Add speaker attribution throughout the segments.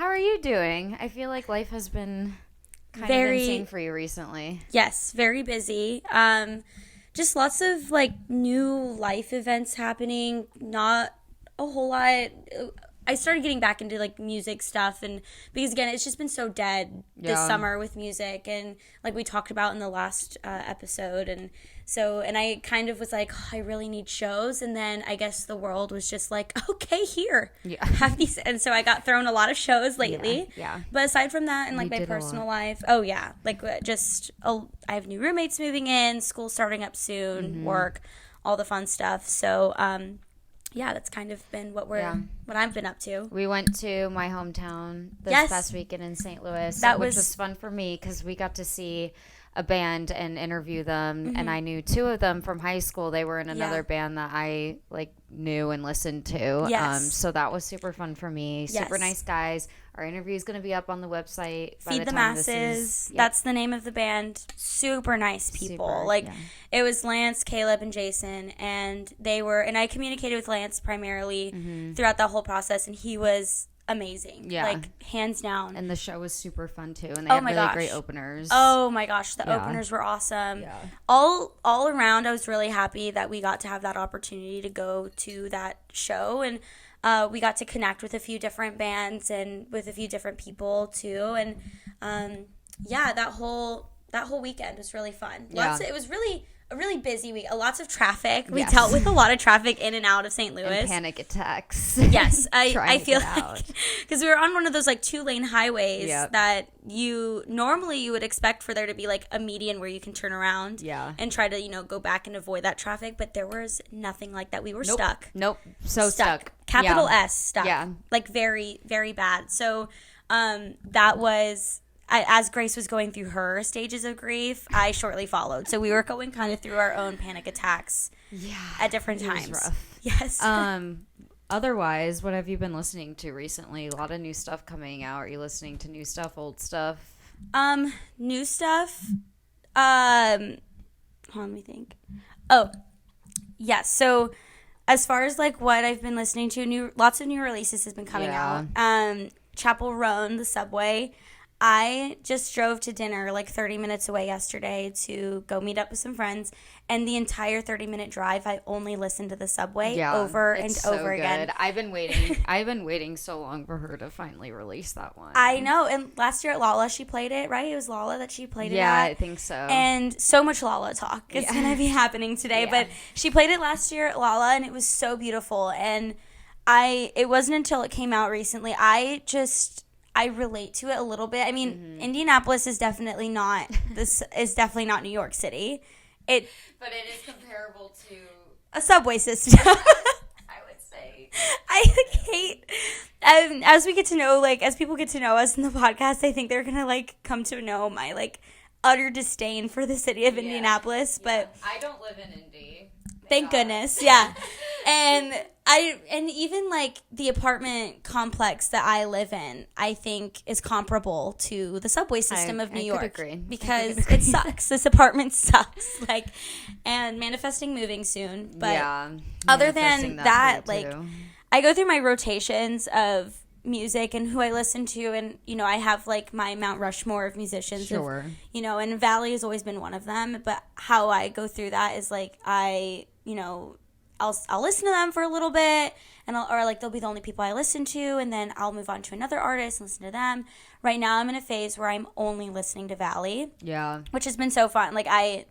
Speaker 1: How are you doing? I feel like life has been kind of insane for you recently.
Speaker 2: Yes, very busy. Just lots of like new life events happening. Not a whole lot. I started getting back into like music stuff, and because again, it's just been so dead this summer with music, and like we talked about in the last episode, and I kind of was like, oh, I really need shows, and then I guess the world was just like, okay, here, have these, and so I got thrown a lot of shows lately.
Speaker 1: Yeah.
Speaker 2: But aside from that, and like my personal life, I have new roommates moving in, school starting up soon, work, all the fun stuff. So that's kind of been what I've been up to.
Speaker 1: We went to my hometown this past weekend in St. Louis, which was fun for me because we got to see a band and interview them, and I knew two of them from high school. They were in another band that I like knew and listened to. So that was super fun for me. Super nice guys. Our interview is going to be up on the website.
Speaker 2: Feed the Masses. That's the name of the band. Super nice people. It was Lance, Caleb, and Jason, and I communicated with Lance primarily throughout that whole process, and he was amazing. Like, hands down.
Speaker 1: And the show was super fun, too, and they had really great openers.
Speaker 2: Oh, my gosh. The openers were awesome. Yeah. All around, I was really happy that we got to have that opportunity to go to that show, and we got to connect with a few different bands and with a few different people too, and that whole weekend was really fun. It was really a really busy week. Lots of traffic. We dealt with a lot of traffic in and out of St. Louis.
Speaker 1: And panic attacks.
Speaker 2: Yes, I feel like because we were on one of those like 2-lane highways that you would expect for there to be like a median where you can turn around and try to go back and avoid that traffic, but there was nothing like that. We were stuck.
Speaker 1: Stuck.
Speaker 2: Capital S stuck. Yeah. Like very, very bad. So that was, as Grace was going through her stages of grief, I shortly followed. So we were going kind of through our own panic attacks at different times.
Speaker 1: It was rough.
Speaker 2: Yes.
Speaker 1: Otherwise, what have you been listening to recently? A lot of new stuff coming out. Are you listening to new stuff, old stuff?
Speaker 2: New stuff. Hold on, let me think. Oh, yes. So as far as like what I've been listening to, lots of new releases has been coming out. Chapel Roan, the subway. I just drove to dinner like 30 minutes away yesterday to go meet up with some friends, and the entire 30-minute drive I only listened to the subway over and over again.
Speaker 1: I've been waiting so long for her to finally release that one.
Speaker 2: I know, and last year at Lala she played it, right? It was Lala that she played it at.
Speaker 1: Yeah, I think so.
Speaker 2: And so much Lala talk is going to be happening today, but she played it last year at Lala, and it was so beautiful, and it wasn't until it came out recently, I relate to it a little bit. I mean, Indianapolis is definitely not New York City. But it
Speaker 1: is comparable to
Speaker 2: a subway system.
Speaker 1: I would say.
Speaker 2: I hate as people get to know us in the podcast, I think they're gonna like come to know my like utter disdain for the city of Indianapolis. But
Speaker 1: I don't live in Indy.
Speaker 2: Thank goodness. Yeah. And even like the apartment complex that I live in, I think is comparable to the subway system of New York.
Speaker 1: Could agree.
Speaker 2: Because it sucks. This apartment sucks. And manifesting moving soon. But other than that, I go through my rotations of music and who I listen to, and I have like my Mount Rushmore of musicians.
Speaker 1: Sure.
Speaker 2: And Valley has always been one of them. But how I go through that is like I'll listen to them for a little bit, and they'll be the only people I listen to, and then I'll move on to another artist and listen to them. Right now, I'm in a phase where I'm only listening to Valley. Yeah, which has been so fun. Like I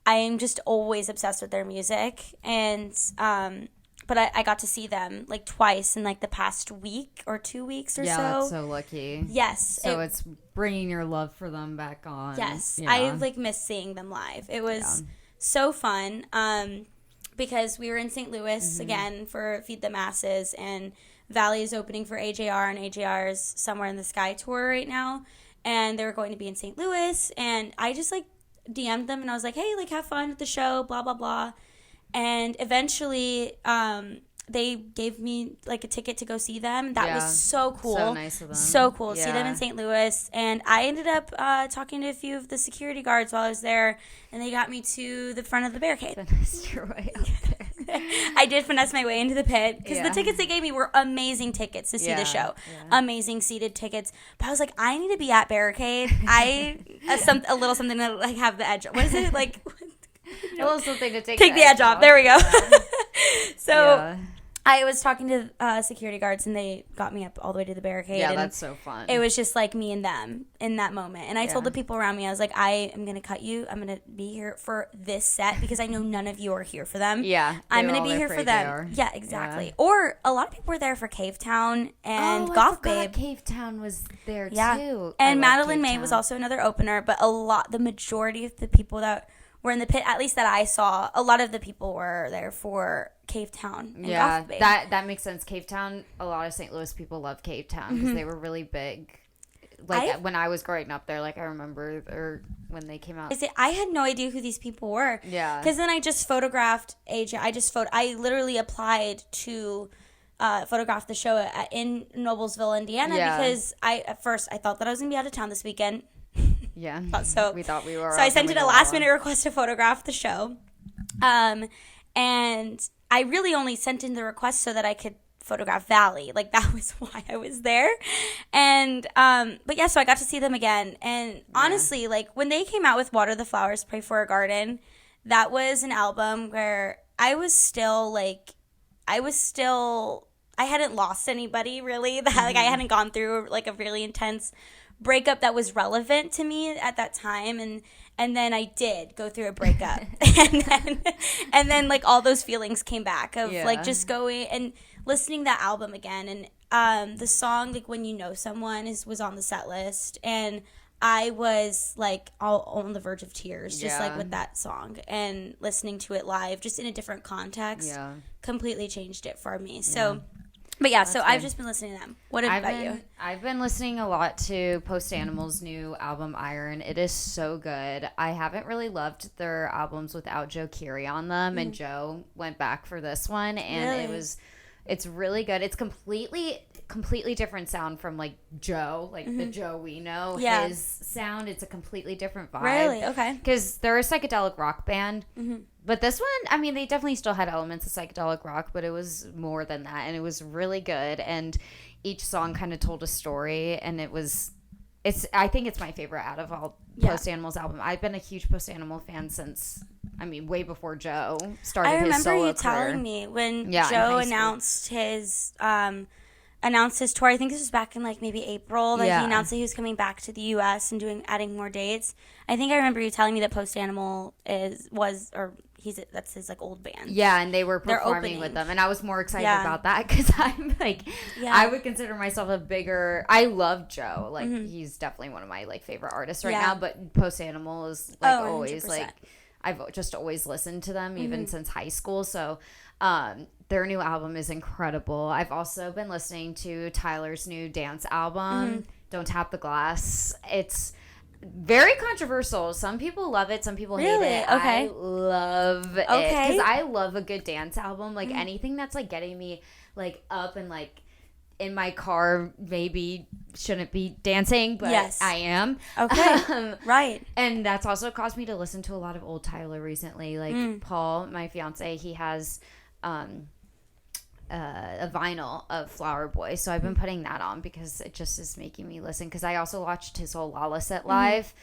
Speaker 2: am just always obsessed with their music, and but I got to see them like twice in like the past week or 2 weeks or so.
Speaker 1: Yeah, that's so lucky.
Speaker 2: Yes,
Speaker 1: so it's bringing your love for them back on.
Speaker 2: Yes, I like miss seeing them live. It was so fun. Because we were in St. Louis again for Feed the Masses, and Valley is opening for AJR, and AJR is Somewhere in the Sky tour right now, and they were going to be in St. Louis, and I just like DM'd them, and I was like, hey, like have fun at the show, blah blah blah, and eventually they gave me like a ticket to go see them. That was so cool.
Speaker 1: So nice of them.
Speaker 2: So cool to see them in St. Louis. And I ended up talking to a few of the security guards while I was there, and they got me to the front of the barricade.
Speaker 1: The nice way out there.
Speaker 2: I did finesse my way into the pit because the tickets they gave me were amazing tickets to see the show. Yeah. Amazing seated tickets. But I was like, I need to be at barricade. A little something to like have the edge. What is it like?
Speaker 1: A little something to take
Speaker 2: the edge off. There we go.
Speaker 1: Yeah.
Speaker 2: So I was talking to security guards, and they got me up all the way to the barricade.
Speaker 1: Yeah,
Speaker 2: and
Speaker 1: that's so fun.
Speaker 2: It was just like me and them in that moment. And I told the people around me, I was like, I am going to cut you. I'm going to be here for this set because I know none of you are here for them.
Speaker 1: Yeah.
Speaker 2: I'm going to be here for them. Yeah, exactly. Yeah. Or a lot of people were there for Cave Town and Goth Babe.
Speaker 1: Cave Town was there too.
Speaker 2: And Madeline May was also another opener, but the majority of the people that were in the pit, at least that I saw, a lot of the people were there for Cave Town and Goth Babe.
Speaker 1: that makes sense. Cave Town, a lot of St. Louis people love Cave Town because they were really big. Like when I was growing up there, like I remember when they came out.
Speaker 2: I had no idea who these people were. Yeah. Because then I just photographed AJ. I literally applied to photograph the show in Noblesville, Indiana, because at first I thought that I was going to be out of town this weekend.
Speaker 1: Yeah.
Speaker 2: So
Speaker 1: we thought we were.
Speaker 2: So I sent in a last-minute request to photograph the show. And I really only sent in the request so that I could photograph Valley. Like, that was why I was there. And, but yeah, so I got to see them again. And honestly, like, when they came out with Water the Flowers, Pray for a Garden, that was an album where I hadn't lost anybody, really. Like, I hadn't gone through, like, a really intense breakup that was relevant to me at that time, and then I did go through a breakup, and then like all those feelings came back of like just going and listening to that album again, and the song like When You Know Someone was on the set list, and I was like all on the verge of tears just like with that song, and listening to it live just in a different context completely changed it for me. So but yeah, so I've just been listening to them. What about you?
Speaker 1: I've been listening a lot to Post Animal's new album, Iron. It is so good. I haven't really loved their albums without Joe Keery on them, and Joe went back for this one, and it's really good. It's completely different sound from like Joe, like the Joe we know. His sound, it's a completely different vibe.
Speaker 2: Really? Okay.
Speaker 1: Because they're a psychedelic rock band. But this one, I mean, they definitely still had elements of psychedelic rock, but it was more than that, and it was really good. And each song kind of told a story, and I think it's my favorite out of all Post Animal's album. I've been a huge Post Animal fan since, I mean, way before Joe started his solo career. I remember you telling
Speaker 2: me when Joe announced his tour. I think this was back in like maybe April that he announced that he was coming back to the U.S. and adding more dates. I think I remember you telling me that Post Animal that's his like old band.
Speaker 1: Yeah, and they were performing with them, and I was more excited about that because I'm like, I would consider myself I love Joe. Like he's definitely one of my like favorite artists right now. But Post Animal is like always 100%. Like I've just always listened to them even since high school. So their new album is incredible. I've also been listening to Tyler's new dance album, Don't Tap the Glass. It's very controversial. Some people love it. Some people hate it. Okay. I love it. Because I love a good dance album. Like anything that's like getting me like up and like in my car maybe shouldn't be dancing, but I am.
Speaker 2: Okay. Right.
Speaker 1: And that's also caused me to listen to a lot of old Tyler recently. Like Paul, my fiance, he has a vinyl of Flower Boy, so I've been putting that on because it just is making me listen, because I also watched his whole Lala set live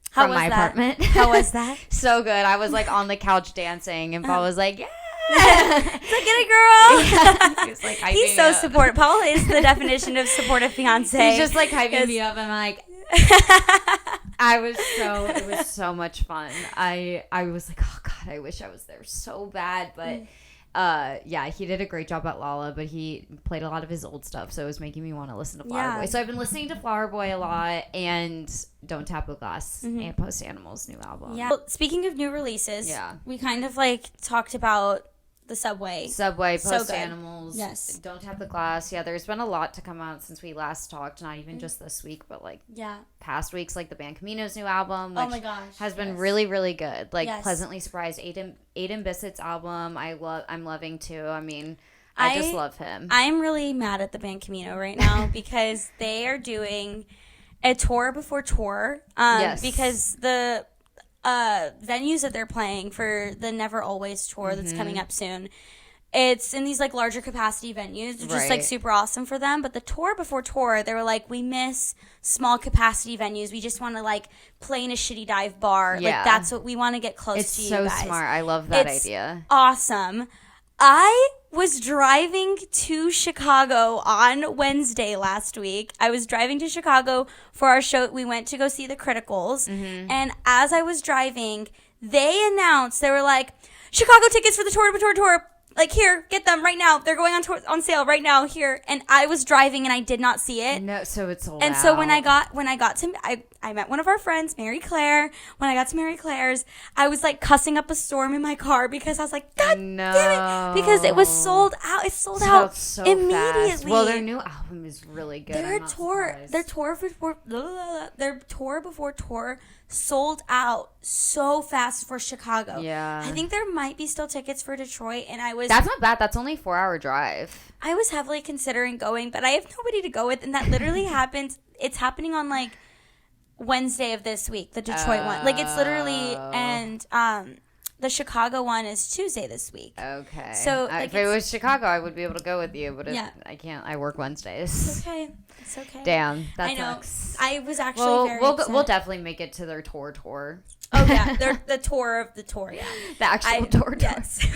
Speaker 1: from my apartment.
Speaker 2: How was that?
Speaker 1: So good. I was like on the couch dancing, and Paul was like,
Speaker 2: it's like, get it, girl.
Speaker 1: He was like,
Speaker 2: he's so supportive. Paul is the definition of supportive fiance.
Speaker 1: He's just like hyping me up, and I'm like, it was so much fun. I was like, oh God, I wish I was there so bad, but he did a great job at Lala, but he played a lot of his old stuff, so it was making me want to listen to Flower Boy. So I've been listening to Flower Boy a lot, and Don't Tap the Glass, and Post Animal's new album.
Speaker 2: Yeah. Well, speaking of new releases, we kind of like talked about the Subway,
Speaker 1: Post Animals, Don't Tap the Glass. Yeah, there's been a lot to come out since we last talked, not even just this week, but like past weeks, like the band Camino's new album, which has been really, really good. Like pleasantly surprised. Aiden Bissett's album, I'm loving too. I mean, I just love him.
Speaker 2: I'm really mad at the band Camino right now because they are doing a tour before tour. Because venues that they're playing for the Never Always tour that's coming up soon. It's in these, like, larger capacity venues, which is, like, super awesome for them. But the tour before tour, they were like, we miss small capacity venues. We just want to, like, play in a shitty dive bar. Yeah. Like, that's what we want to get close to you guys.
Speaker 1: It's so smart. I love that idea.
Speaker 2: Awesome. I was driving to Chicago on Wednesday last week. I was driving to Chicago for our show. We went to go see the Criticals. And as I was driving, they announced, they were like, Chicago tickets for the tour. Like, here, get them right now. They're going on sale right now. Here. And I was driving and I did not see it.
Speaker 1: No, so it's sold
Speaker 2: out. And so when I got to, I met one of our friends, Mary Claire. When I got to Mary Claire's, I was like cussing up a storm in my car because I was like, God damn it. Because it was sold out. It sold out so immediately.
Speaker 1: Fast. Well, their new album is really good.
Speaker 2: Their tour before tour sold out so fast for Chicago.
Speaker 1: Yeah.
Speaker 2: I think there might be still tickets for Detroit, and
Speaker 1: That's not bad. That's only a 4-hour drive.
Speaker 2: I was heavily considering going, but I have nobody to go with, and that literally happens. It's happening on, like, Wednesday of this week, the Detroit one. Like, it's literally, and the Chicago one is Tuesday this week.
Speaker 1: Okay.
Speaker 2: So, like,
Speaker 1: if it was Chicago, I would be able to go with you, but I can't. I work Wednesdays.
Speaker 2: It's okay.
Speaker 1: Damn, that sucks.
Speaker 2: I was actually very upset.
Speaker 1: We'll definitely make it to their tour.
Speaker 2: Oh, yeah. The tour of the tour, yeah.
Speaker 1: The actual tour.
Speaker 2: Yes.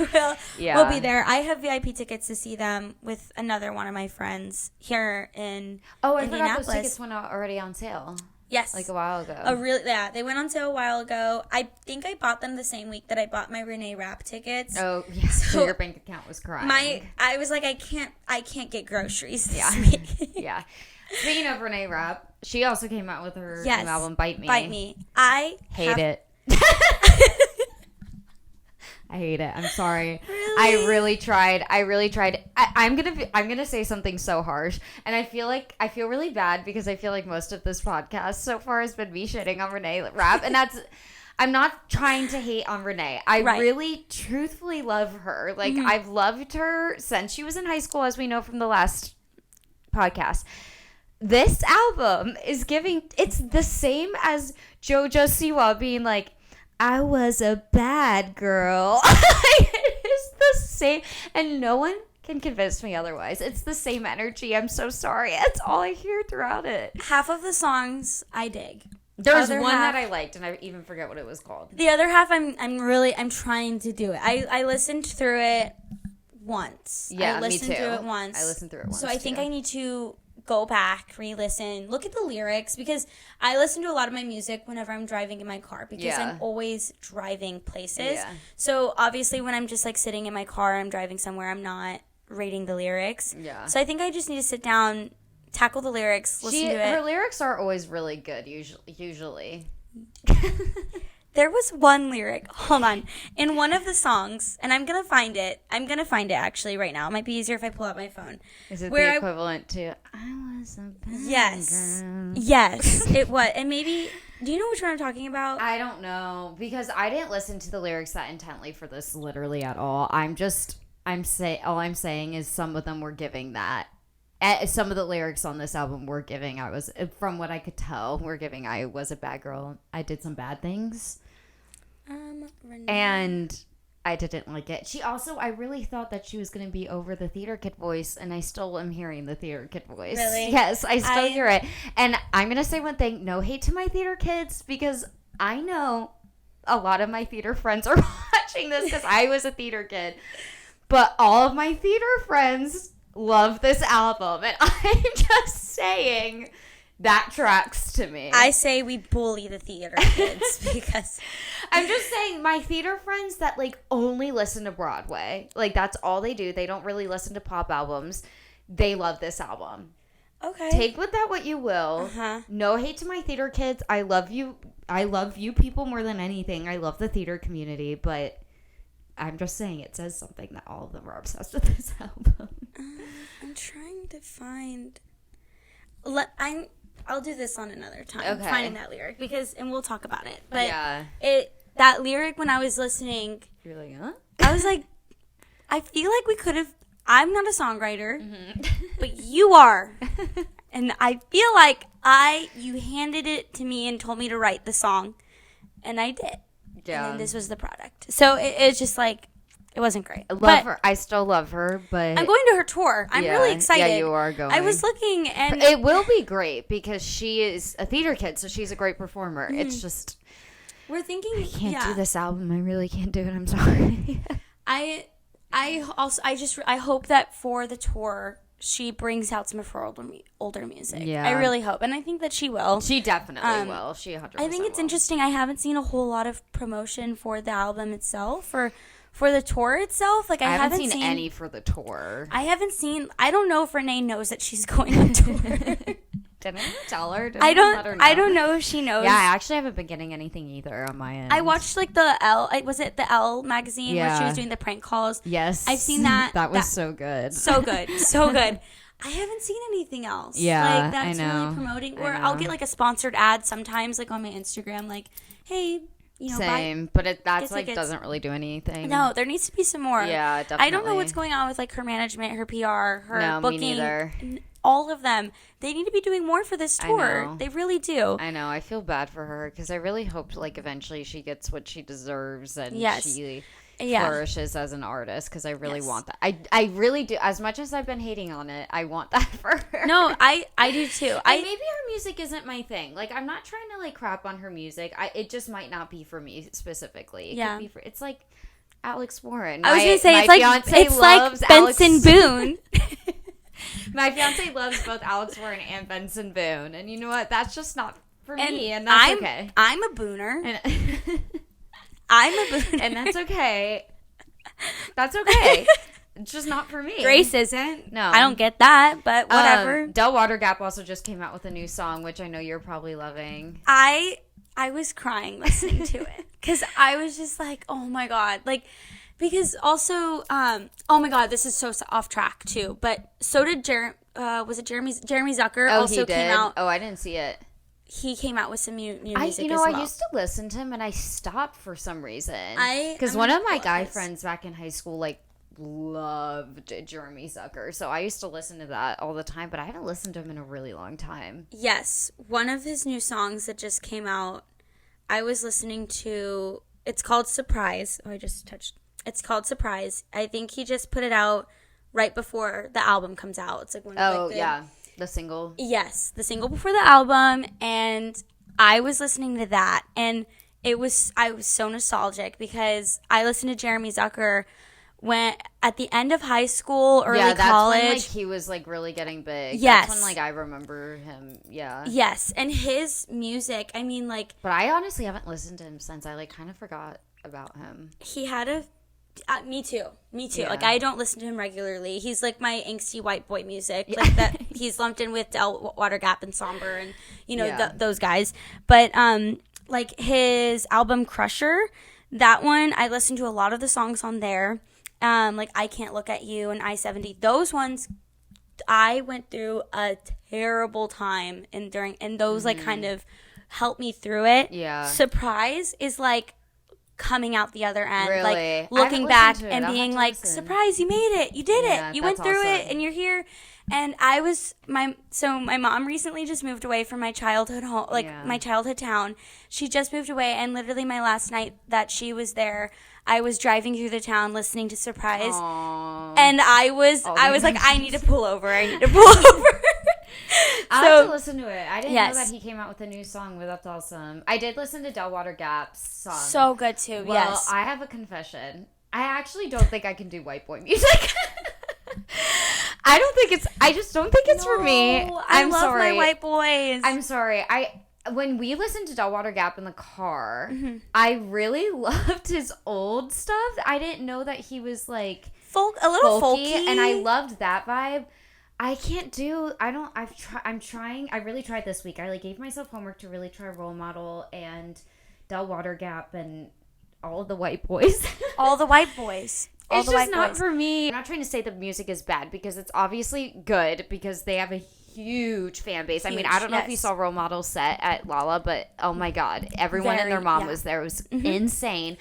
Speaker 2: We'll be there. I have VIP tickets to see them with another one of my friends here in Indianapolis.
Speaker 1: I forgot those tickets went already on sale.
Speaker 2: Yes.
Speaker 1: Like a while ago.
Speaker 2: They went on sale a while ago. I think I bought them the same week that I bought my Renee Rapp tickets.
Speaker 1: Oh, yeah. So your bank account was crying.
Speaker 2: I was like, I can't get groceries this week.
Speaker 1: Yeah. Speaking of Renee Rapp, she also came out with her new album, Bite Me.
Speaker 2: Bite Me. I
Speaker 1: hate it. I hate it. I'm sorry.
Speaker 2: Really?
Speaker 1: I really tried. I'm gonna say something so harsh, and I feel really bad because I feel like most of this podcast so far has been me shitting on Renee Rapp, and I'm not trying to hate on Renee. I really, truthfully love her. Like, I've loved her since she was in high school, as we know from the last podcast. This album is it's the same as JoJo Siwa being like, I was a bad girl. It is the same. And no one can convince me otherwise. It's the same energy. I'm so sorry. That's all I hear throughout it.
Speaker 2: Half of the songs I dig.
Speaker 1: There was one that I liked, and I even forget what it was called.
Speaker 2: The other half, I'm trying to do it. I listened through it once.
Speaker 1: Yeah,
Speaker 2: I listened
Speaker 1: me too.
Speaker 2: through it once.
Speaker 1: I listened through it once.
Speaker 2: So I think I need to go back, re-listen, look at the lyrics, because I listen to a lot of my music whenever I'm driving in my car, because I'm always driving places. Yeah. So obviously when I'm just like sitting in my car and I'm driving somewhere, I'm not reading the lyrics. Yeah. So I think I just need to sit down, tackle the lyrics, listen to it. Her
Speaker 1: lyrics are always really good, usually.
Speaker 2: There was one lyric, hold on, in one of the songs, and I'm going to find it actually right now. It might be easier if I pull out my phone.
Speaker 1: Is it the equivalent to, I was a bad girl?
Speaker 2: Yes, it was. And maybe, do you know which one I'm talking about?
Speaker 1: I don't know, because I didn't listen to the lyrics that intently for this literally at all. All I'm saying is some of them were giving that. Some of the lyrics on this album were giving, from what I could tell, I was a bad girl. I did some bad things. And I didn't like it. I really thought that she was going to be over the theater kid voice, and I still am hearing the theater kid voice.
Speaker 2: Really?
Speaker 1: Yes, I still hear it. And I'm going to say one thing, no hate to my theater kids, because I know a lot of my theater friends are watching this because I was a theater kid. But all of my theater friends love this album, and I'm just saying that tracks to me.
Speaker 2: I say we bully the theater kids because
Speaker 1: I'm just saying my theater friends that like only listen to Broadway, like that's all they do. They don't really listen to pop albums. They love this album.
Speaker 2: Okay.
Speaker 1: Take with that what you will. No hate to my theater kids. I love you. I love you people more than anything. I love the theater community, but I'm just saying it says something that all of them are obsessed with this album.
Speaker 2: I'm trying to find. I'll do this on another time.
Speaker 1: Okay.
Speaker 2: Finding that lyric and we'll talk about it. But
Speaker 1: yeah,
Speaker 2: that lyric when I was listening,
Speaker 1: you're like, huh?
Speaker 2: I was like, I feel like we could have. I'm not a songwriter, but you are, and I feel like you handed it to me and told me to write the song, and I did. And then this was the product. So it's just like, it wasn't great.
Speaker 1: I love her. I still love her, but
Speaker 2: I'm going to her tour. I'm really excited.
Speaker 1: Yeah, you are going.
Speaker 2: I was looking, and
Speaker 1: it will be great because she is a theater kid, so she's a great performer. Mm-hmm. It's just
Speaker 2: we're thinking
Speaker 1: I can't do this album. I really can't do it. I'm sorry.
Speaker 2: I hope that for the tour she brings out some of her older music.
Speaker 1: Yeah.
Speaker 2: I really hope, and I think that she will.
Speaker 1: She definitely will. She 100%.
Speaker 2: I think it's interesting. I haven't seen a whole lot of promotion for the album itself or for the tour itself. Like I haven't seen
Speaker 1: any for the tour.
Speaker 2: I don't know if Renee knows that she's going on tour.
Speaker 1: Didn't I tell her?
Speaker 2: I don't know if she knows.
Speaker 1: Yeah, I actually haven't been getting anything either on my end.
Speaker 2: I watched like the Elle magazine where she was doing the prank calls.
Speaker 1: Yes.
Speaker 2: I've seen that.
Speaker 1: That was so good.
Speaker 2: So good. So good. I haven't seen anything else.
Speaker 1: Yeah,
Speaker 2: like that's really promoting. Or I'll get like a sponsored ad sometimes, like on my Instagram, like, hey,
Speaker 1: same, but that's like doesn't really do anything.
Speaker 2: No, there needs to be some more.
Speaker 1: Yeah, definitely.
Speaker 2: I don't know what's going on with like her management, her PR, her booking.
Speaker 1: Me neither.
Speaker 2: All of them. They need to be doing more for this tour. They really do.
Speaker 1: I know. I feel bad for her because I really hope like eventually she gets what she deserves and she flourishes as an artist because I really want that. I really do. As much as I've been hating on it, I want that for her.
Speaker 2: No, I do too.
Speaker 1: Maybe her music isn't my thing. Like I'm not trying to like crap on her music. It just might not be for me specifically. It's like Alex Warren.
Speaker 2: I was gonna say it's like Benson Boone.
Speaker 1: My fiance loves both Alex Warren and Benson Boone, and you know what? That's just not for me, and that's okay.
Speaker 2: I'm a Booner. I'm a Booner,
Speaker 1: and that's okay. That's okay. It's just not for me.
Speaker 2: Grace isn't.
Speaker 1: No,
Speaker 2: I don't get that, but whatever.
Speaker 1: Del Water Gap also just came out with a new song, which I know you're probably loving.
Speaker 2: I was crying listening to it because I was just like, oh my god, like. Because also, oh my god, this is so off track too. But so did Jeremy Zucker.
Speaker 1: Oh,
Speaker 2: also
Speaker 1: he did?
Speaker 2: Came out.
Speaker 1: Oh, I didn't see it.
Speaker 2: He came out with some new music as well.
Speaker 1: I used to listen to him, and I stopped for some reason. Because one of my guy friends back in high school like loved Jeremy Zucker, so I used to listen to that all the time. But I haven't listened to him in a really long time.
Speaker 2: Yes, one of his new songs that just came out, I was listening to. It's called Surprise. Oh, I just touched. It's called Surprise. I think he just put it out right before the album comes out. It's like one of
Speaker 1: the single.
Speaker 2: Yes, the single before the album, and I was listening to that, and I was so nostalgic because I listened to Jeremy Zucker when at the end of high school, early college.
Speaker 1: When, like, he was like really getting big.
Speaker 2: Yes,
Speaker 1: that's when like I remember him. Yeah.
Speaker 2: Yes, and his music. I mean, like.
Speaker 1: But I honestly haven't listened to him since. I like kind of forgot about him.
Speaker 2: He had a. Me too. Yeah. Like, I don't listen to him regularly. He's like my angsty white boy music, like that he's lumped in with Del Water Gap and Somber and those guys. But like his album Crusher, that one I listened to a lot of the songs on there. Like I Can't Look at You and I-70. Those ones I went through a terrible time and those like kind of helped me through it.
Speaker 1: Yeah.
Speaker 2: Surprise is like coming out the other end,
Speaker 1: really?
Speaker 2: Like looking back and being like, surprise, you made it, you did it, you went through it, and you're here. And my mom recently just moved away from my childhood home, my childhood town. She just moved away, and literally my last night that she was there, I was driving through the town listening to Surprise.
Speaker 1: Aww.
Speaker 2: And I was like, I need to pull over.
Speaker 1: I'll have to listen to it. I didn't know that he came out with a new song, but that's awesome. I did listen to Del Water Gap's song.
Speaker 2: So good too,
Speaker 1: well, yes. I have a confession. I actually don't think I can do white boy music. I just don't think it's for me.
Speaker 2: I love my white boys.
Speaker 1: I'm sorry. When we listened to Del Water Gap in the car, I really loved his old stuff. I didn't know that he was like
Speaker 2: a little folky,
Speaker 1: and I loved that vibe. I can't do. I'm trying. I really tried this week. I like gave myself homework to really try Role Model and Del Water Gap and all of the white boys.
Speaker 2: All the white boys.
Speaker 1: It's just not for me. I'm not trying to say the music is bad because it's obviously good because they have a huge fan base. I mean, I don't know if you saw Role Model set at Lala, but oh my God, everyone and their mom was there. It was insane.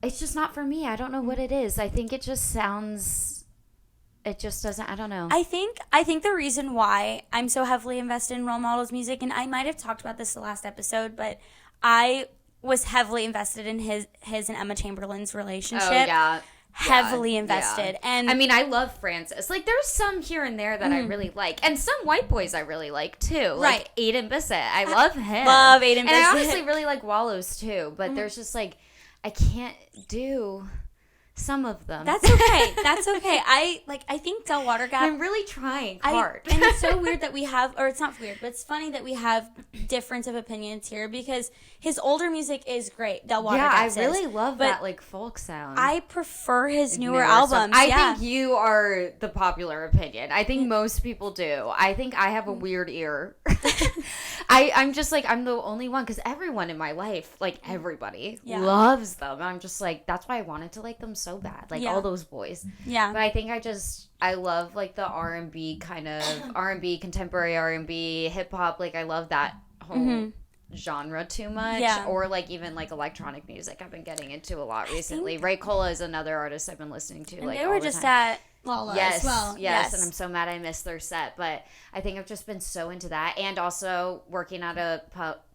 Speaker 1: It's just not for me. I don't know what it is. I think it just sounds. It just doesn't. I don't know.
Speaker 2: I think the reason why I'm so heavily invested in Role Model's music, and I might have talked about this the last episode, but I was heavily invested in his and Emma Chamberlain's relationship.
Speaker 1: Oh, yeah.
Speaker 2: Heavily invested.
Speaker 1: Yeah.
Speaker 2: And
Speaker 1: I mean, I love Francis. Like, there's some here and there that I really like. And some white boys I really like, too. Like, Aiden Bissett. I love him.
Speaker 2: Love Aiden Bissett.
Speaker 1: And I honestly really like Wallows, too. But there's just, like, I can't do some of them.
Speaker 2: That's okay. That's okay. I think Del Water Gap.
Speaker 1: I'm really trying hard.
Speaker 2: And it's so weird that we have, or it's not weird, but it's funny that we have difference of opinions here because his older music is great. Del Water Gap.
Speaker 1: Yeah, I really love that like folk sound.
Speaker 2: I prefer his newer albums.
Speaker 1: I think you are the popular opinion. I think most people do. I think I have a weird ear. I'm just like, I'm the only one because everyone in my life, like everybody loves them. I'm just like, that's why I wanted to like them so bad, like all those boys. But I think I love like the R&B kind of R&B, contemporary R&B, hip hop. Like I love that whole genre too much, or like even like electronic music. I've been getting into a lot recently. Ray Cola is another artist I've been listening to.
Speaker 2: And
Speaker 1: like
Speaker 2: they were just at Lola as well.
Speaker 1: Yes, and I'm so mad I missed their set, but I think I've just been so into that, and also working at a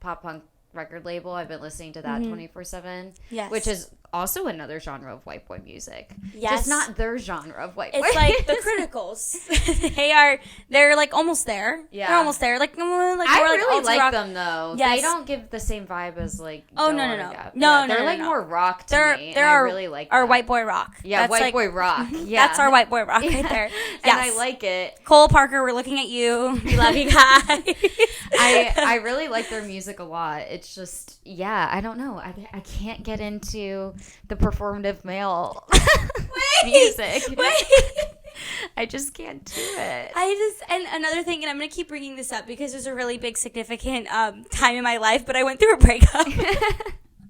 Speaker 1: pop punk record label. I've been listening to that 24/7, which is also another genre of white boy music. Just not their genre of white boy.
Speaker 2: It's like the Criticals. They're like almost there. They're almost there. Like
Speaker 1: I really like them though. They don't give the same vibe as like
Speaker 2: no.
Speaker 1: They're like more rock to me.
Speaker 2: They're
Speaker 1: I really like
Speaker 2: our white boy rock.
Speaker 1: Yeah, that's white boy rock. Yeah,
Speaker 2: that's our white boy rock right there. Yes.
Speaker 1: And I like it.
Speaker 2: Cole Parker, we're looking at you. We love you guys.
Speaker 1: I really like their music a lot. It's just I don't know. I can't get into the performative male music. I just can't do it.
Speaker 2: And another thing, and I'm going to keep bringing this up because there's a really big significant time in my life, but I went through a breakup.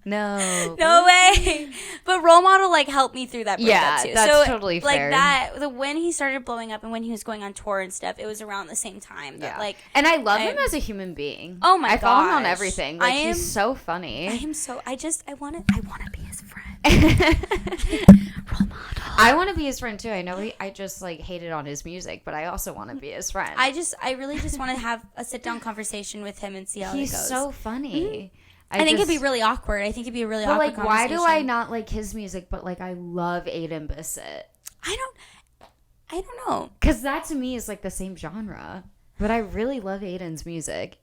Speaker 2: No way. But Role Model like helped me through that breakup too.
Speaker 1: That's totally fair.
Speaker 2: Like when he started blowing up and when he was going on tour and stuff, it was around the same time. That, like,
Speaker 1: and I love him as a human being.
Speaker 2: Oh my god,
Speaker 1: I follow him on everything. Like he's so funny.
Speaker 2: I want to be his friend. Role Model.
Speaker 1: I want to be his friend too. I know I just like hated on his music, but I also want to be his friend.
Speaker 2: I really just want to have a sit down conversation with him and see how it goes.
Speaker 1: He's so funny.
Speaker 2: Mm-hmm. I think it'd be really awkward. I think it'd be a really awkward conversation.
Speaker 1: Why do I not like his music, but like I love Aiden Bissett?
Speaker 2: I don't know.
Speaker 1: Because that to me is like the same genre. But I really love Aiden's music.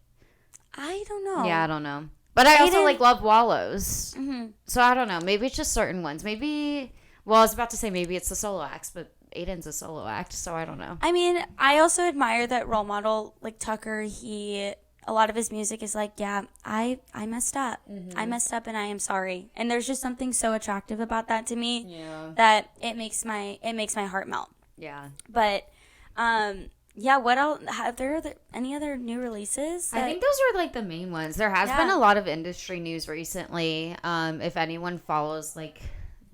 Speaker 2: I don't know.
Speaker 1: Yeah, I don't know. But I also like love Wallows. Mm-hmm. So I don't know. Maybe it's just certain ones. Maybe, well, I was about to say maybe it's the solo acts, but Aiden's a solo act, so I don't know.
Speaker 2: I mean, I also admire that Role Model, like Tucker, a lot of his music is like, I messed up. Mm-hmm. I messed up and I am sorry. And there's just something so attractive about that to me that it makes my heart melt.
Speaker 1: Yeah.
Speaker 2: But what else? Have there any other new releases?
Speaker 1: I think those are like the main ones. There has been a lot of industry news recently. If anyone follows like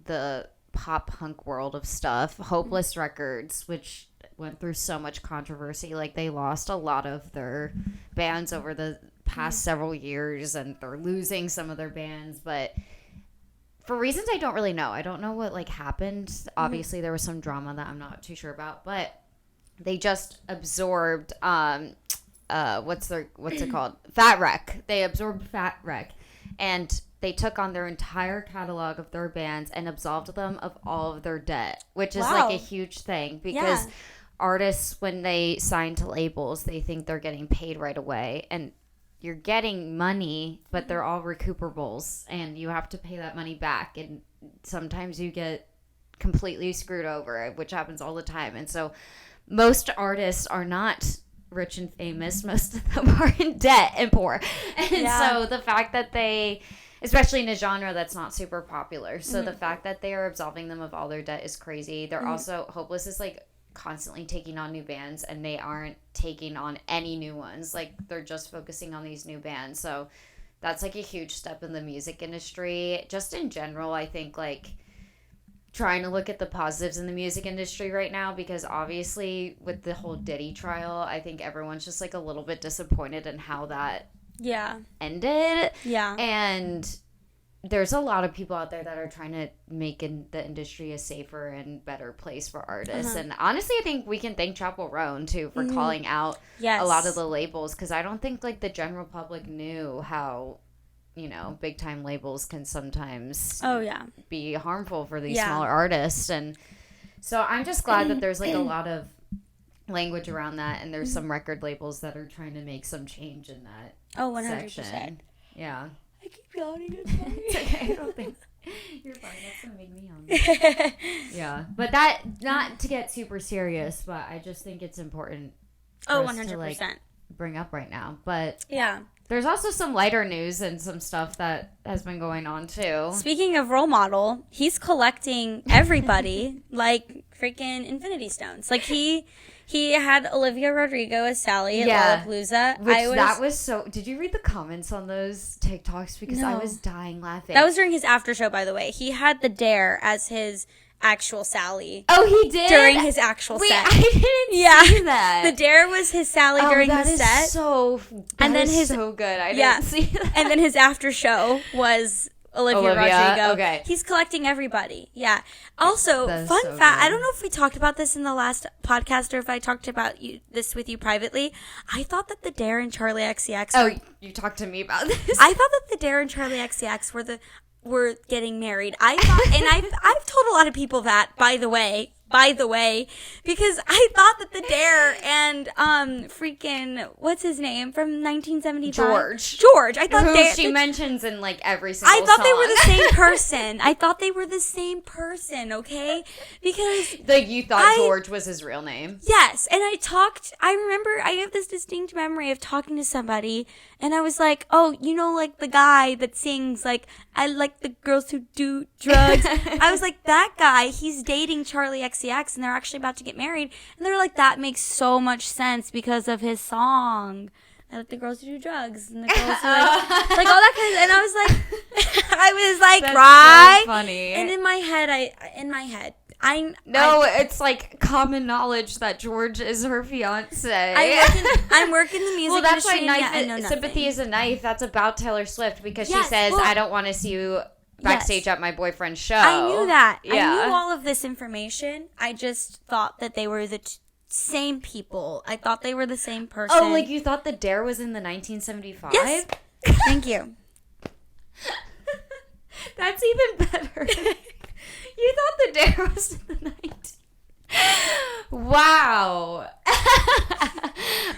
Speaker 1: the pop punk world of stuff, Hopeless Records, which went through so much controversy, like they lost a lot of their bands over the past several years, and they're losing some of their bands, but for reasons I don't really know. I don't know what like happened. Obviously there was some drama that I'm not too sure about, but they just absorbed what's it called? Fat Wreck. They absorbed Fat Wreck, and they took on their entire catalog of their bands and absolved them of all of their debt, which is like a huge thing because artists, when they sign to labels, they think they're getting paid right away, and you're getting money, but they're all recuperables, and you have to pay that money back, and sometimes you get completely screwed over, which happens all the time. And so most artists are not rich and famous. Most of them are in debt and poor. And so the fact that they, especially in a genre that's not super popular, so the fact that they are absolving them of all their debt is crazy. They're also, Hopeless is like constantly taking on new bands, and they aren't taking on any new ones. Like they're just focusing on these new bands. So that's like a huge step in the music industry. Just in general, I think like trying to look at the positives in the music industry right now, because obviously with the whole Diddy trial, I think everyone's just like a little bit disappointed in how that ended. Yeah. And there's a lot of people out there that are trying to make the industry a safer and better place for artists. And honestly, I think we can thank Chappell Roan too for calling out a lot of the labels, because I don't think like the general public knew how big time labels can sometimes be harmful for these smaller artists. And so I'm just glad that there's like a lot of language around that, and there's some record labels that are trying to make some change in that
Speaker 2: 100%.
Speaker 1: section. Yeah.
Speaker 2: I keep yawning.
Speaker 1: It's okay. I don't think you're fine. That's gonna make me yawn. Yeah, but that, not to get super serious, but I just think it's important.
Speaker 2: 100%.
Speaker 1: To, like, bring up right now. But
Speaker 2: yeah,
Speaker 1: there's also some lighter news and some stuff that has been going on too.
Speaker 2: Speaking of role model, he's collecting everybody like freaking Infinity Stones. Like he had Olivia Rodrigo as Sally at Lollapalooza.
Speaker 1: That was so... Did you read the comments on those TikToks? Because I was dying laughing.
Speaker 2: That was during his after show, by the way. He had the Dare as his actual Sally.
Speaker 1: Oh, he did?
Speaker 2: During his actual set.
Speaker 1: I didn't see that.
Speaker 2: The Dare was his Sally during the set.
Speaker 1: That is so good. I didn't see that.
Speaker 2: And then his after show was Olivia Rodrigo.
Speaker 1: Okay.
Speaker 2: He's collecting everybody. Yeah. Also, fun fact, I don't know if we talked about this in the last podcast or if I talked about this with you privately. I thought that the Dare and Charlie XCX
Speaker 1: you talked to me about this.
Speaker 2: I thought that the Dare and Charlie XCX were getting married. I thought, and I've told a lot of people that, by the way, because I thought that the Dare and freaking what's his name from 1975, George. I thought
Speaker 1: she mentions in like every single song.
Speaker 2: I thought they were the same person. I thought they were the same person. Okay, because
Speaker 1: like you thought George was his real name.
Speaker 2: Yes, and I remember I have this distinct memory of talking to somebody, and I was like, oh, like the guy that sings like I like the girls who do drugs. I was like, that guy. He's dating Charlie XCX. And they're actually about to get married, and they're like, that makes so much sense because of his song. I like the girls who do drugs and the girls who like all that kind of. And I was like,
Speaker 1: that's
Speaker 2: right,
Speaker 1: so funny.
Speaker 2: And in my head,
Speaker 1: it's like common knowledge that George is her fiance.
Speaker 2: I'm working the music.
Speaker 1: Well, that's
Speaker 2: industry,
Speaker 1: why Sympathy is a Knife. That's about Taylor Swift because she says, I don't want to see you backstage at my boyfriend's show.
Speaker 2: I knew that.
Speaker 1: Yeah.
Speaker 2: I knew all of this information. I just thought that they were the same people. I thought they were the same person.
Speaker 1: Oh, like you thought the Dare was in the 1975?
Speaker 2: Yes. Thank you.
Speaker 1: That's even better. You thought the Dare was in the 90s. Wow.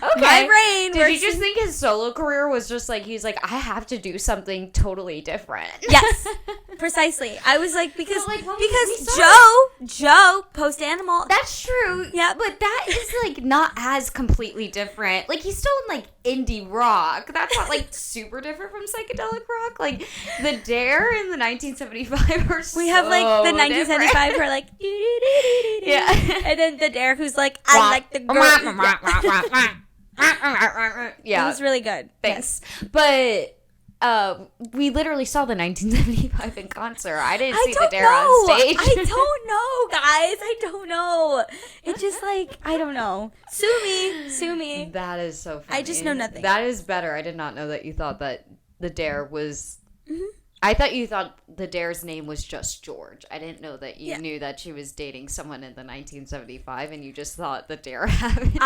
Speaker 1: Okay.
Speaker 2: My brain.
Speaker 1: Did you just think his solo career was just like, he's like, I have to do something totally different?
Speaker 2: Yes. Precisely. I was like, because Joe post Animal.
Speaker 1: That's true. Yeah, but that is like not as completely different. Like he's still in like indie rock. That's not like super different from psychedelic rock. Like the Dare in the 1975 are
Speaker 2: we have like the 1975 who are like
Speaker 1: yeah,
Speaker 2: and then the Dare who's like I like the girl.
Speaker 1: Yeah,
Speaker 2: it was really good.
Speaker 1: Thanks, but. We literally saw the 1975 in concert. I didn't see the Dare on stage.
Speaker 2: I don't know, guys. I don't know. It's just like, I don't know. Sue me.
Speaker 1: That is so funny.
Speaker 2: I just know nothing.
Speaker 1: That is better. I did not know that you thought that the Dare was... Mm-hmm. I thought you thought the Dare's name was just George. I didn't know that you knew that she was dating someone in the 1975 and you just thought the Dare happened.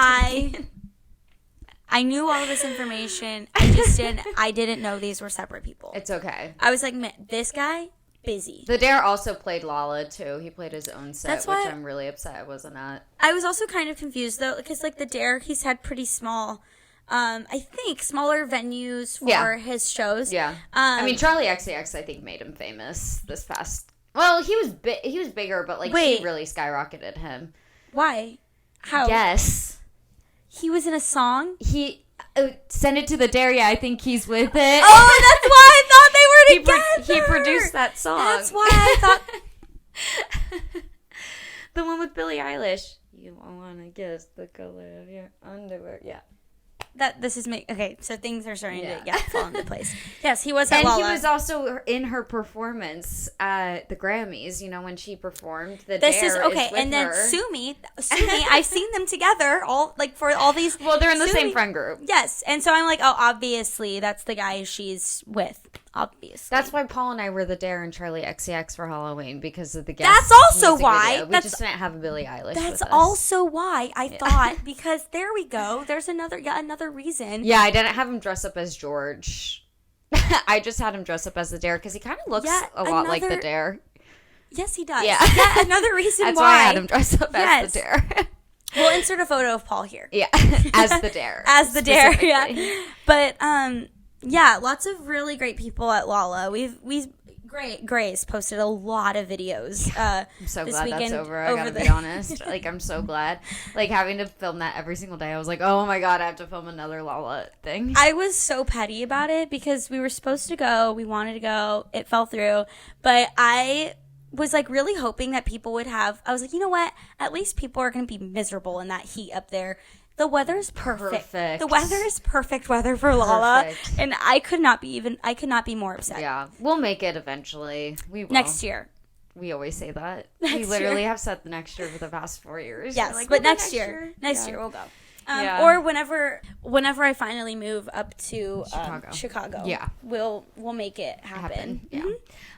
Speaker 2: I knew all of this information. I didn't know these were separate people.
Speaker 1: It's okay.
Speaker 2: I was like, man, this guy, busy.
Speaker 1: The Dare also played Lala, too. He played his own set, which I'm really upset I wasn't at.
Speaker 2: I was also kind of confused, though, because, like, the Dare, he's had pretty small, I think, smaller venues for his shows.
Speaker 1: Yeah. I mean, Charlie XCX, I think, made him famous this past... Well, he was bigger, but, like, she really skyrocketed him.
Speaker 2: Why? How?
Speaker 1: Yes.
Speaker 2: He was in a song?
Speaker 1: He sent it to the Dare. Yeah, I think he's with it.
Speaker 2: Oh, that's why I thought they were together.
Speaker 1: He produced that song.
Speaker 2: That's why I thought.
Speaker 1: The one with Billie Eilish. You want to guess the color of your underwear. Yeah.
Speaker 2: Okay, so things are starting to fall into place. Yes, he was at Lala.
Speaker 1: And he was also in her performance at the Grammys, when she performed the Dare is with
Speaker 2: and then
Speaker 1: her.
Speaker 2: Sue me, I've seen them together for all these.
Speaker 1: Well, they're in the same friend group.
Speaker 2: Yes, and so I'm like, oh, obviously that's the guy she's with. Obviously.
Speaker 1: That's why Paul and I were the Dare and Charlie XCX for Halloween, because of the guest.
Speaker 2: That's also why.
Speaker 1: We just didn't have a Billie Eilish
Speaker 2: That's
Speaker 1: with us.
Speaker 2: also why I thought, because there we go. There's another reason.
Speaker 1: Yeah, I didn't have him dress up as George. I just had him dress up as the dare because he kind of looks a lot like the dare.
Speaker 2: Yes, he does.
Speaker 1: Yeah.
Speaker 2: Another reason
Speaker 1: That's
Speaker 2: why
Speaker 1: I had him dress up as the dare.
Speaker 2: We'll insert a photo of Paul here.
Speaker 1: Yeah, as the dare.
Speaker 2: As the dare, yeah. But, yeah, lots of really great people at Lala. Grace posted a lot of videos.
Speaker 1: I'm so glad that's over. I gotta be honest. Like, I'm so glad. Like, having to film that every single day, I was like, oh my God, I have to film another Lala thing.
Speaker 2: I was so petty about it because we were supposed to go. We wanted to go. It fell through. But I was like really hoping that people would have. I was like, you know what? At least people are going to be miserable in that heat up there. The weather's perfect. The weather is perfect weather for Lala, and I could not be more upset.
Speaker 1: Yeah, we'll make it eventually. We will.
Speaker 2: Next year.
Speaker 1: We always say that. We literally have said the next year for the past 4 years.
Speaker 2: Yes, like, but next year we'll go. Or whenever I finally move up to Chicago. Yeah, we'll make it happen.
Speaker 1: Yeah.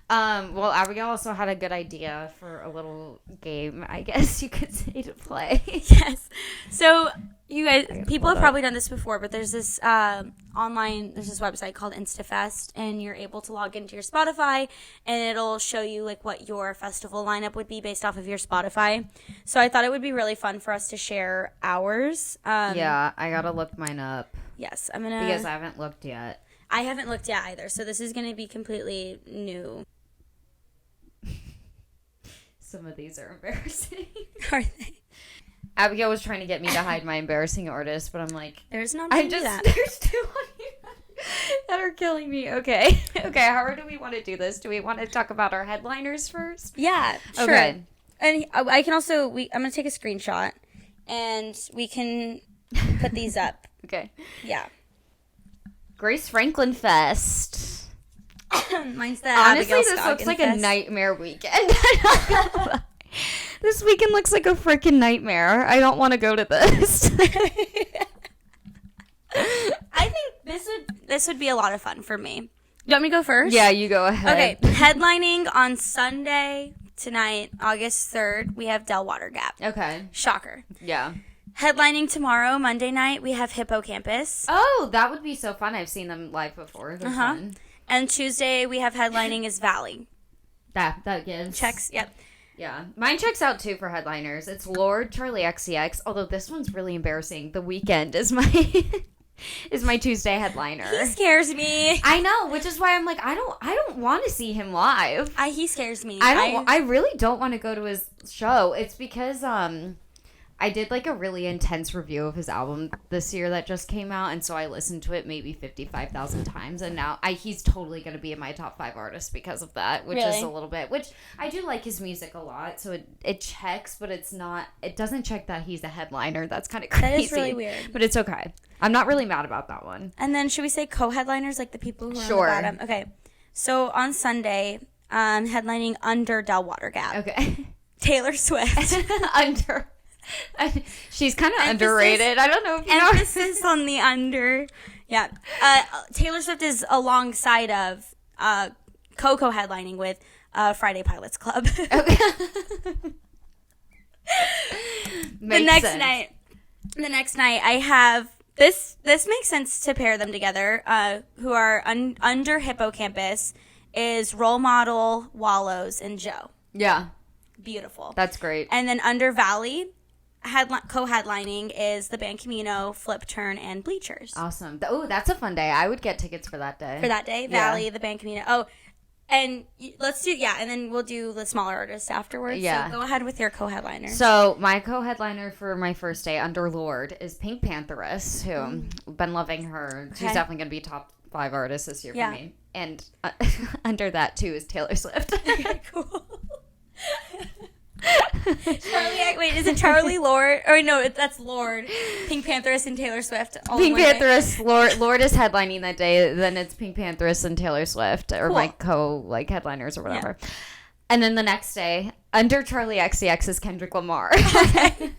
Speaker 1: Well, Abigail also had a good idea for a little game, I guess you could say, to play.
Speaker 2: Yes. So you guys, people have probably done this before, but there's this there's this website called InstaFest, and you're able to log into your Spotify, and it'll show you like what your festival lineup would be based off of your Spotify. So I thought it would be really fun for us to share ours.
Speaker 1: Yeah, I gotta look mine up.
Speaker 2: Yes,
Speaker 1: because I haven't looked yet.
Speaker 2: I haven't looked yet either, so this is gonna be completely new.
Speaker 1: Some of these are embarrassing.
Speaker 2: Are they?
Speaker 1: Abigail was trying to get me to hide my embarrassing artists, but I'm like,
Speaker 2: there's not that.
Speaker 1: There's 2 on here that are killing me. Okay. How do we want to do this? Do we want to talk about our headliners first?
Speaker 2: Yeah, sure. Okay. And I can also I'm gonna take a screenshot, and we can put these up.
Speaker 1: Okay.
Speaker 2: Yeah.
Speaker 1: Grace Franklin Fest.
Speaker 2: Mine's the
Speaker 1: honestly,
Speaker 2: Abigail
Speaker 1: this looks like
Speaker 2: Fest.
Speaker 1: A nightmare weekend. This weekend looks like a freaking nightmare. I don't want to go to this.
Speaker 2: I think this would be a lot of fun for me. You want me to go first?
Speaker 1: Yeah, you go ahead.
Speaker 2: Okay, headlining on Sunday tonight, August 3rd, we have Del Water Gap.
Speaker 1: Okay.
Speaker 2: Shocker.
Speaker 1: Yeah.
Speaker 2: Headlining tomorrow, Monday night, we have Hippocampus.
Speaker 1: Oh, that would be so fun. I've seen them live before. They're fun.
Speaker 2: And Tuesday, we have headlining is Valley.
Speaker 1: That gives.
Speaker 2: Checks, yep.
Speaker 1: Yeah. Mine checks out, too, for headliners. It's Lord, Charlie XCX, although this one's really embarrassing. The Weeknd is my Tuesday headliner.
Speaker 2: He scares me.
Speaker 1: I know, which is why I'm like, I don't want to see him live.
Speaker 2: He scares me.
Speaker 1: I really don't want to go to his show. It's because I did like a really intense review of his album this year that just came out, and so I listened to it maybe 55,000 times, and now he's totally going to be in my top 5 artists because of that, which is a little bit, which I do like his music a lot, so it checks, but it doesn't check that he's a headliner. That's kind of crazy.
Speaker 2: That is really weird.
Speaker 1: But it's okay. I'm not really mad about that one.
Speaker 2: And then should we say co-headliners, like the people who are on the bottom? Okay. So on Sunday, headlining under Del Water Gap.
Speaker 1: Okay.
Speaker 2: Taylor Swift.
Speaker 1: Under. She's kind of underrated. I don't know if you know.
Speaker 2: Emphasis on the under. Yeah. Taylor Swift is alongside of Coco headlining with Friday Pilots Club. Okay. The next night I have this makes sense to pair them together. Who are under Hippocampus is Role Model, Wallows, and Joe.
Speaker 1: Yeah.
Speaker 2: Beautiful.
Speaker 1: That's great.
Speaker 2: And then under Valley, co-headlining is the band Camino, Flip Turn, and Bleachers.
Speaker 1: Awesome. Oh, that's a fun day. I would get tickets for that day.
Speaker 2: Valley, the band Camino. Oh, and let's do, and then we'll do the smaller artists afterwards. Yeah. So go ahead with your co-headliner.
Speaker 1: So my co-headliner for my first day under Lord is Pink Pantheress, who I've been loving her. Okay. She's definitely going to be top 5 artists this year for me. And under that, too, is Taylor Swift.
Speaker 2: Okay, cool. Wait, is it Charlie, Lord? Or no, that's Lord. Pink Pantheress and Taylor Swift.
Speaker 1: Pink Pantheress, Lord is headlining that day. Then it's Pink Pantheress and Taylor Swift, or my headliners or whatever. Yeah. And then the next day, under Charlie XCX is Kendrick Lamar. Okay.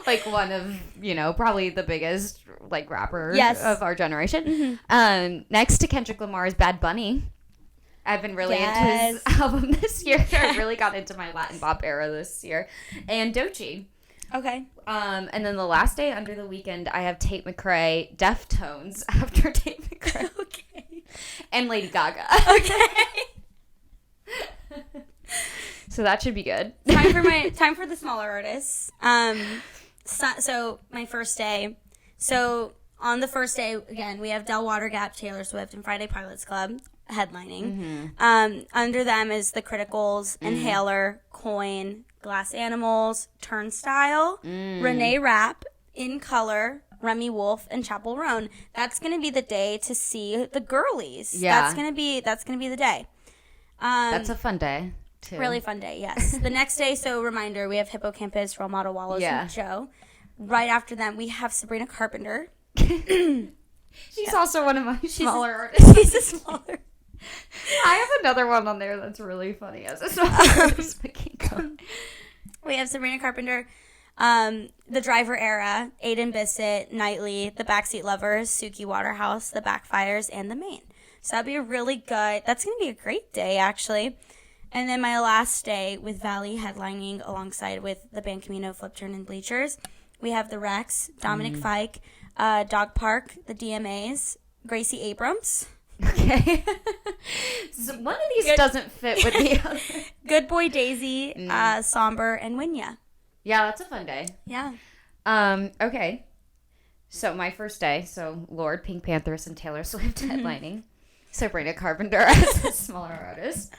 Speaker 1: Like one of, probably the biggest rapper of our generation. Mm-hmm. Next to Kendrick Lamar is Bad Bunny. I've been really into his album this year. I really got into my Latin pop era this year. And Doechii.
Speaker 2: Okay.
Speaker 1: And then the last day under the Weeknd, I have Tate McRae, Deftones after Tate McRae.
Speaker 2: Okay.
Speaker 1: And Lady Gaga.
Speaker 2: Okay.
Speaker 1: So that should be good.
Speaker 2: Time for the smaller artists. So my first day. So on the first day, again, we have Del Water Gap, Taylor Swift, and Friday Pilots Club headlining. Under them is The Criticals, Inhaler, Coin, Glass Animals, Turnstile, Renee Rapp, In Color, Remy Wolf, and Chapel Roan. That's gonna be the day to see the girlies.
Speaker 1: Yeah,
Speaker 2: that's gonna be the day.
Speaker 1: That's a fun day too.
Speaker 2: Really fun day. Yes. The next day, so reminder, we have Hippocampus, Role Model Wallows, and Joe. Right after them, we have Sabrina Carpenter.
Speaker 1: She's also one of my smaller artists.
Speaker 2: She's a smaller.
Speaker 1: I have another one on there that's really funny as a smaller artist.
Speaker 2: We have Sabrina Carpenter, The Driver Era, Aiden Bissett, Knightley, The Backseat Lovers, Suki Waterhouse, The Backfires, and The Main. So that'd be a really good. That's gonna be a great day, actually. And then my last day with Valley headlining alongside with the band Camino, Flip Turn, and Bleachers. We have the Rex, Dominic Fike, Dog Park, the DMAs, Gracie Abrams.
Speaker 1: Okay. So one of these doesn't fit with the other.
Speaker 2: Good Boy Daisy, Somber, and Winya.
Speaker 1: Yeah, that's a fun day.
Speaker 2: Yeah.
Speaker 1: Okay. So my first day, so Lorde, Pink Panthers, and Taylor Swift headlining. Sabrina Carpenter as a smaller artist.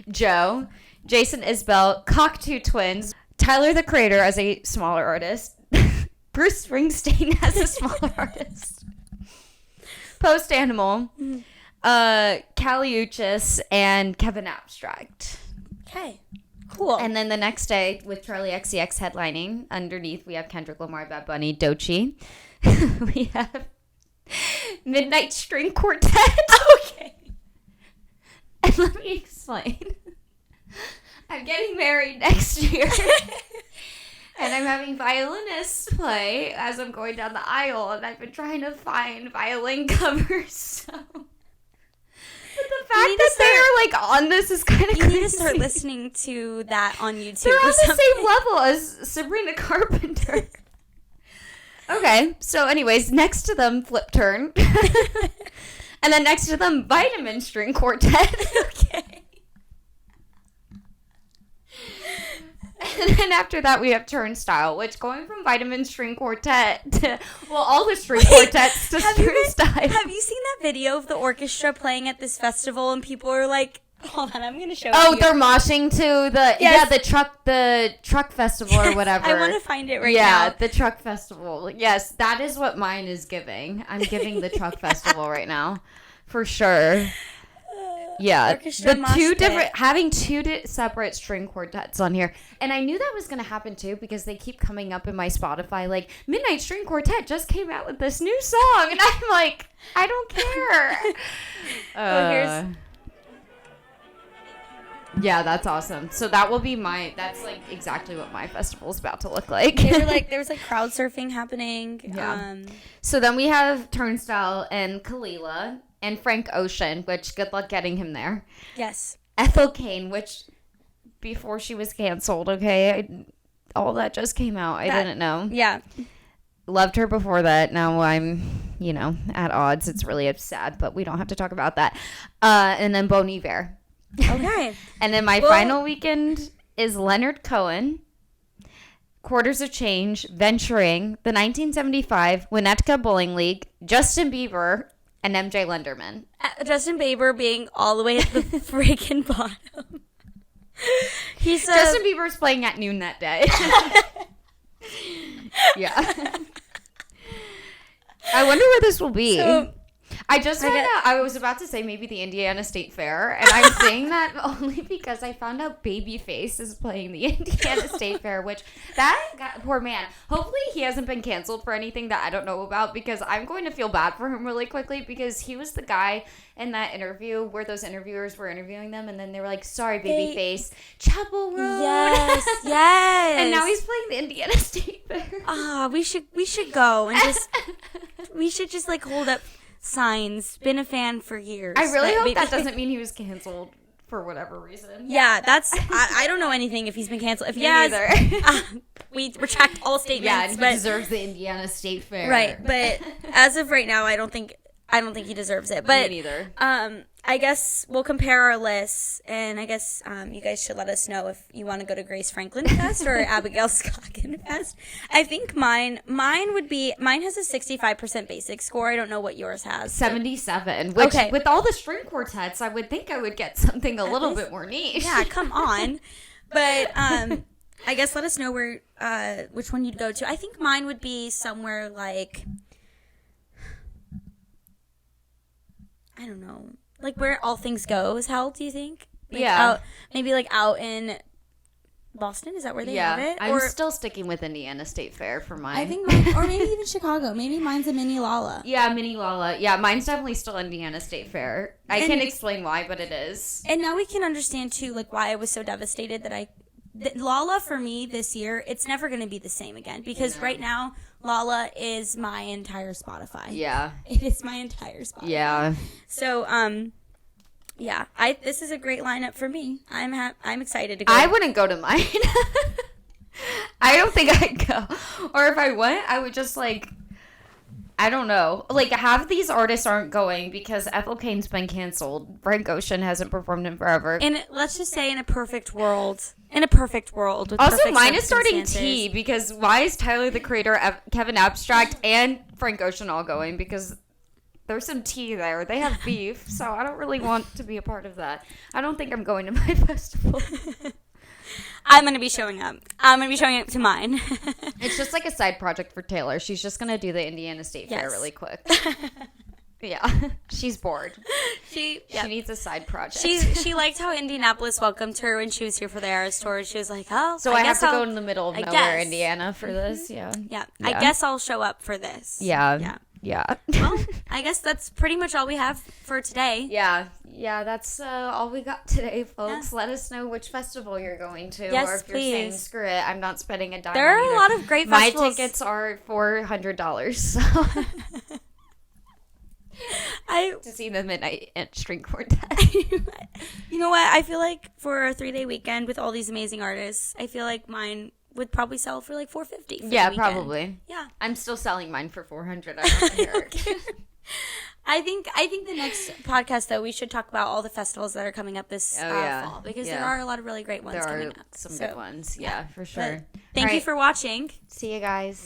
Speaker 1: Joe, Jason Isbell, Cockatoo Twins, Tyler the Creator as a smaller artist. Bruce Springsteen as a smaller artist. Post Animal, Caliuchis, and Kevin Abstract.
Speaker 2: Okay, cool.
Speaker 1: And then the next day with Charlie XCX headlining, underneath we have Kendrick Lamar, Bad Bunny, Doechii. We have Midnight String Quartet.
Speaker 2: Okay.
Speaker 1: And let me explain. I'm getting married next year. And I'm having violinists play as I'm going down the aisle, and I've been trying to find violin covers. So. But the fact that they're on this is kind of crazy.
Speaker 2: You need to start listening to that on YouTube.
Speaker 1: They're on the same level as Sabrina Carpenter. Okay, so anyways, next to them, Flip Turn. And then next to them, Vitamin String Quartet.
Speaker 2: Okay.
Speaker 1: And then after that, we have Turnstile, which going from Vitamin String Quartet to, all the string quartets to Turnstile.
Speaker 2: Have you seen that video of the orchestra playing at this festival and people are like, hold on, I'm going to show you.
Speaker 1: Oh, they're moshing to the truck festival or whatever.
Speaker 2: I want to find it now.
Speaker 1: Yeah, the truck festival. Yes, that is what mine is giving. I'm giving the truck festival right now, for sure. Yeah, having two separate string quartets on here, and I knew that was going to happen too because they keep coming up in my Spotify like Midnight String Quartet just came out with this new song, and I'm like, I don't care. Yeah, that's awesome. So that will be that's like exactly what my festival's about to look like.
Speaker 2: There was crowd surfing happening.
Speaker 1: Yeah. So then we have Turnstile and Kalila. And Frank Ocean, which good luck getting him there.
Speaker 2: Yes.
Speaker 1: Ethel Cain, which before she was canceled, okay? All that just came out. I didn't know.
Speaker 2: Yeah.
Speaker 1: Loved her before that. Now I'm, at odds. It's really sad, but we don't have to talk about that. And then Bon Iver.
Speaker 2: Okay.
Speaker 1: And then my final weekend is Leonard Cohen, Quarters of Change, Venturing, the 1975 Winnetka Bowling League, Justin Bieber, and MJ Lenderman.
Speaker 2: Justin Bieber being all the way at the freaking bottom.
Speaker 1: Justin Bieber's playing at noon that day. Yeah. I wonder where this will be. I just found out, I was about to say maybe the Indiana State Fair, and I'm saying that only because I found out Babyface is playing the Indiana State Fair, which poor man, hopefully he hasn't been canceled for anything that I don't know about, because I'm going to feel bad for him really quickly, because he was the guy in that interview where those interviewers were interviewing them, and then they were like, sorry, Babyface, Chapel Road.
Speaker 2: Yes.
Speaker 1: And now he's playing the Indiana State Fair.
Speaker 2: We should go and we should just hold up signs. Been a fan for years.
Speaker 1: I really hope that doesn't mean he was canceled for whatever reason.
Speaker 2: Yeah, I don't know anything if he's been canceled. If he has, we retract all statements.
Speaker 1: Yeah, and he deserves the Indiana State Fair.
Speaker 2: Right, but as of right now, I don't think I don't think he deserves it. But
Speaker 1: me neither.
Speaker 2: I guess we'll compare our lists, and I guess you guys should let us know if you want to go to Grace Franklin Fest or Abigail Scoggin Fest. I think mine has a 65% basic score. I don't know what yours has.
Speaker 1: 77. Which, with all the string quartets, I would think I would get something a little bit more niche.
Speaker 2: Yeah, come on. But I guess let us know where which one you'd go to. I think mine would be somewhere like, I don't know, like where All Things Go is held, do you think? Like maybe like out in Boston? Is that where they have it?
Speaker 1: I'm still sticking with Indiana State Fair for mine.
Speaker 2: I think mine, or maybe even Chicago. Maybe mine's a Mini Lala.
Speaker 1: Yeah, Mini Lala. Yeah, mine's definitely still Indiana State Fair. I can't explain why, but it is.
Speaker 2: And now we can understand, too, like why I was so devastated that Lala, for me, this year, it's never going to be the same again. Because right now, Lala is my entire Spotify.
Speaker 1: Yeah.
Speaker 2: It is my entire Spotify.
Speaker 1: Yeah.
Speaker 2: So, yeah, this is a great lineup for me. I'm excited to go.
Speaker 1: I wouldn't go to mine. I don't think I'd go. Or if I went, I would just like, I don't know. Like, half of these artists aren't going because Ethel Cain's been canceled. Frank Ocean hasn't performed in forever.
Speaker 2: And let's just say in a perfect world. With
Speaker 1: also, mine is starting T because why is Tyler, the Creator, Kevin Abstract, and Frank Ocean all going? Because there's some tea there. They have beef, so I don't really want to be a part of that. I don't think I'm going to my festival.
Speaker 2: I'm going to be showing up. I'm going to be showing up to mine.
Speaker 1: It's just like a side project for Taylor. She's just going to do the Indiana State Fair really quick. Yeah. She's bored. She needs a side project.
Speaker 2: She liked how Indianapolis welcomed her when she was here for the Eras tour. She was like, oh,
Speaker 1: so I have to go in the middle of nowhere, Indiana, for this? Yeah.
Speaker 2: I guess I'll show up for this.
Speaker 1: Yeah.
Speaker 2: Well, I guess that's pretty much all we have for today.
Speaker 1: Yeah, that's all we got today, folks. Yeah. Let us know which festival you're going to.
Speaker 2: Yes,
Speaker 1: or if
Speaker 2: please.
Speaker 1: You're saying, screw it, I'm not spending a dime.
Speaker 2: There are a lot of great festivals.
Speaker 1: My tickets are $400, so. To see the Midnight String Quartet.
Speaker 2: You know what? I feel like for a 3-day weekend with all these amazing artists, I feel like mine would probably sell for like $450.
Speaker 1: Yeah, probably.
Speaker 2: Yeah,
Speaker 1: I'm still selling mine for $400. I don't care.
Speaker 2: I think the next podcast though we should talk about all the festivals that are coming up this fall because there are a lot of really great ones coming up.
Speaker 1: Some good ones. Yeah, for sure.
Speaker 2: Thank you for watching.
Speaker 1: See you guys.